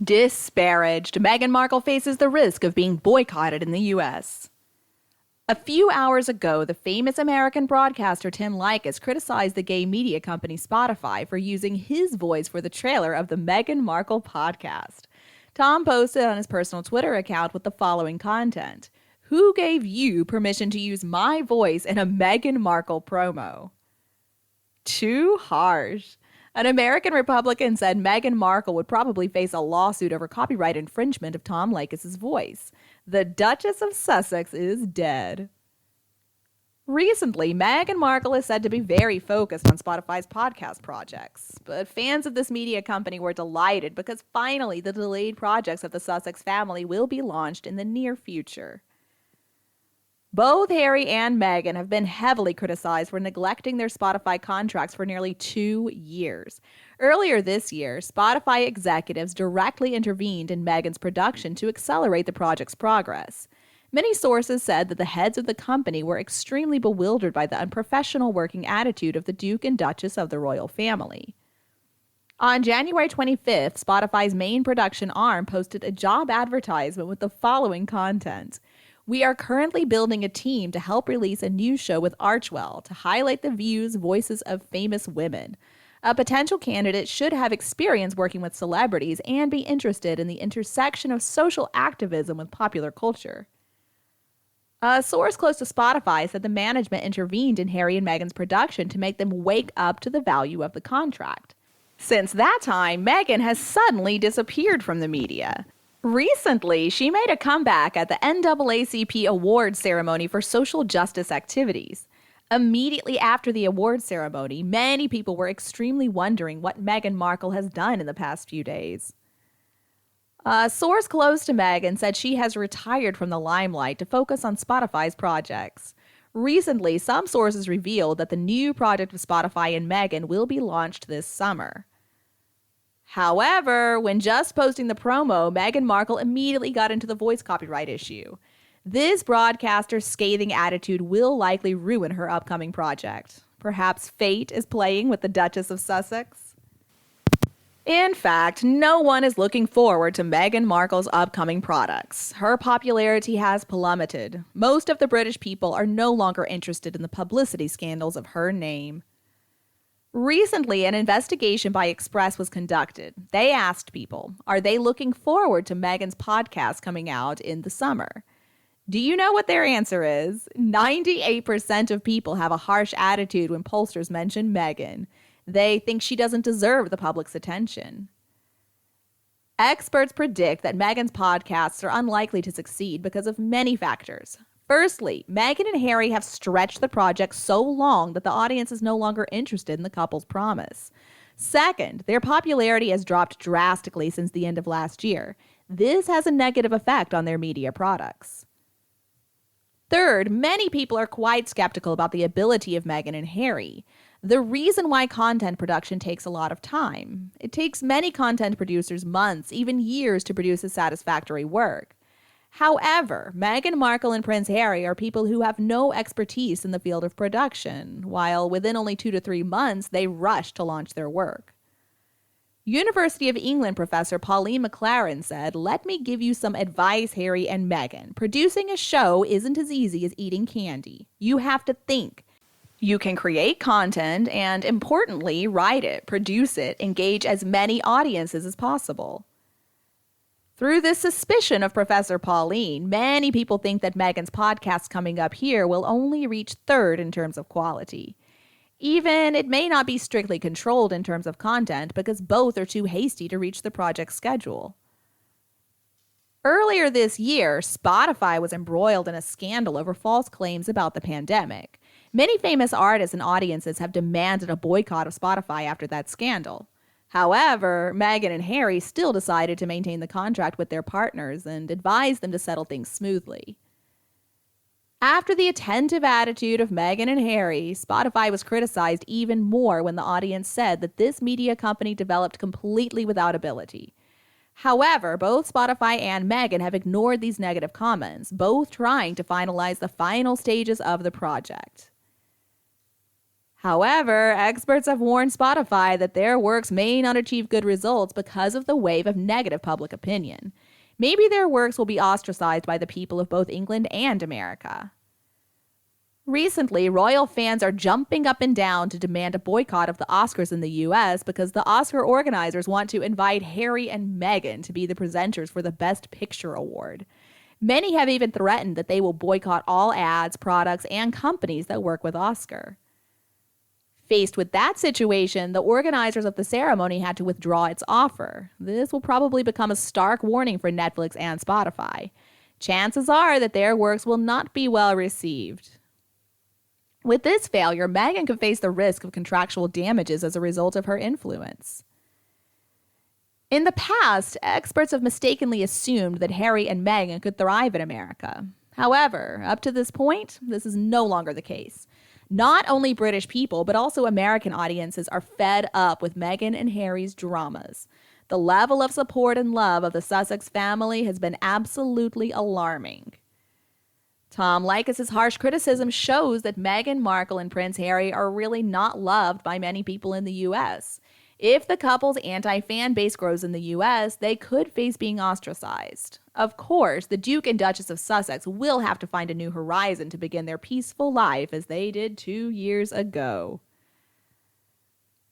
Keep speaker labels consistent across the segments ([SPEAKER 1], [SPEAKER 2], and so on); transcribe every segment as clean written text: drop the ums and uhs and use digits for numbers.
[SPEAKER 1] Disparaged. Meghan Markle faces the risk of being boycotted in the U.S. A few hours ago, the famous American broadcaster Tim Likas criticized the gay media company Spotify for using his voice for the trailer of the Meghan Markle podcast. Tom posted on his personal Twitter account with the following content. Who gave you permission to use my voice in a Meghan Markle promo? Too harsh. An American Republican said Meghan Markle would probably face a lawsuit over copyright infringement of Tom Likas' voice. The Duchess of Sussex is dead. Recently, Meghan Markle is said to be very focused on Spotify's podcast projects. But fans of this media company were delighted because finally the delayed projects of the Sussex family will be launched in the near future. Both Harry and Meghan have been heavily criticized for neglecting their Spotify contracts for nearly 2 years. Earlier this year, Spotify executives directly intervened in Meghan's production to accelerate the project's progress. Many sources said that the heads of the company were extremely bewildered by the unprofessional working attitude of the Duke and Duchess of the royal family. On January 25th, Spotify's main production arm posted a job advertisement with the following content. We are currently building a team to help release a new show with Archewell to highlight the views, voices of famous women. A potential candidate should have experience working with celebrities and be interested in the intersection of social activism with popular culture. A source close to Spotify said the management intervened in Harry and Meghan's production to make them wake up to the value of the contract. Since that time, Meghan has suddenly disappeared from the media. Recently, she made a comeback at the NAACP awards ceremony for social justice activities. Immediately after the awards ceremony, many people were extremely wondering what Meghan Markle has done in the past few days. A source close to Meghan said she has retired from the limelight to focus on Spotify's projects. Recently, some sources revealed that the new project of Spotify and Meghan will be launched this summer. However, when just posting the promo, Meghan Markle immediately got into the voice copyright issue. This broadcaster's scathing attitude will likely ruin her upcoming project. Perhaps fate is playing with the Duchess of Sussex? In fact, no one is looking forward to Meghan Markle's upcoming products. Her popularity has plummeted. Most of the British people are no longer interested in the publicity scandals of her name. Recently, an investigation by Express was conducted. They asked people, are they looking forward to Meghan's podcast coming out in the summer? Do you know what their answer is? 98% of people have a harsh attitude when pollsters mention Meghan. They think she doesn't deserve the public's attention. Experts predict that Meghan's podcasts are unlikely to succeed because of many factors. Firstly, Meghan and Harry have stretched the project so long that the audience is no longer interested in the couple's promise. Second, their popularity has dropped drastically since the end of last year. This has a negative effect on their media products. Third, many people are quite skeptical about the ability of Meghan and Harry. The reason why content production takes a lot of time. It takes many content producers months, even years, to produce a satisfactory work. However, Meghan Markle and Prince Harry are people who have no expertise in the field of production, while within only 2 to 3 months, they rush to launch their work. University of England professor Pauline McLaren said, "Let me give you some advice, Harry and Meghan. Producing a show isn't as easy as eating candy. You have to think. You can create content and, importantly, write it, produce it, engage as many audiences as possible." Through this suspicion of Professor Pauline, many people think that Meghan's podcast coming up here will only reach third in terms of quality. Even it may not be strictly controlled in terms of content because both are too hasty to reach the project's schedule. Earlier this year, Spotify was embroiled in a scandal over false claims about the pandemic. Many famous artists and audiences have demanded a boycott of Spotify after that scandal. However, Meghan and Harry still decided to maintain the contract with their partners and advised them to settle things smoothly. After the attentive attitude of Meghan and Harry, Spotify was criticized even more when the audience said that this media company developed completely without ability. However, both Spotify and Meghan have ignored these negative comments, both trying to finalize the final stages of the project. However, experts have warned Spotify that their works may not achieve good results because of the wave of negative public opinion. Maybe their works will be ostracized by the people of both England and America. Recently, royal fans are jumping up and down to demand a boycott of the Oscars in the US because the Oscar organizers want to invite Harry and Meghan to be the presenters for the Best Picture award. Many have even threatened that they will boycott all ads, products, and companies that work with Oscar. Faced with that situation, the organizers of the ceremony had to withdraw its offer. This will probably become a stark warning for Netflix and Spotify. Chances are that their works will not be well received. With this failure, Meghan could face the risk of contractual damages as a result of her influence. In the past, experts have mistakenly assumed that Harry and Meghan could thrive in America. However, up to this point, this is no longer the case. Not only British people, but also American audiences are fed up with Meghan and Harry's dramas. The level of support and love of the Sussex family has been absolutely alarming. Tom Leykis' harsh criticism shows that Meghan Markle and Prince Harry are really not loved by many people in the U.S. If the couple's anti-fan base grows in the U.S., they could face being ostracized. Of course, the Duke and Duchess of Sussex will have to find a new horizon to begin their peaceful life as they did 2 years ago.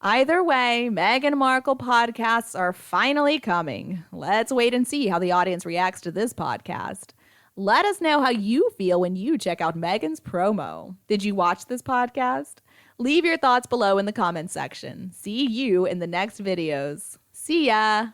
[SPEAKER 1] Either way, Meghan Markle podcasts are finally coming. Let's wait and see how the audience reacts to this podcast. Let us know how you feel when you check out Meghan's promo. Did you watch this podcast? Leave your thoughts below in the comments section. See you in the next videos. See ya!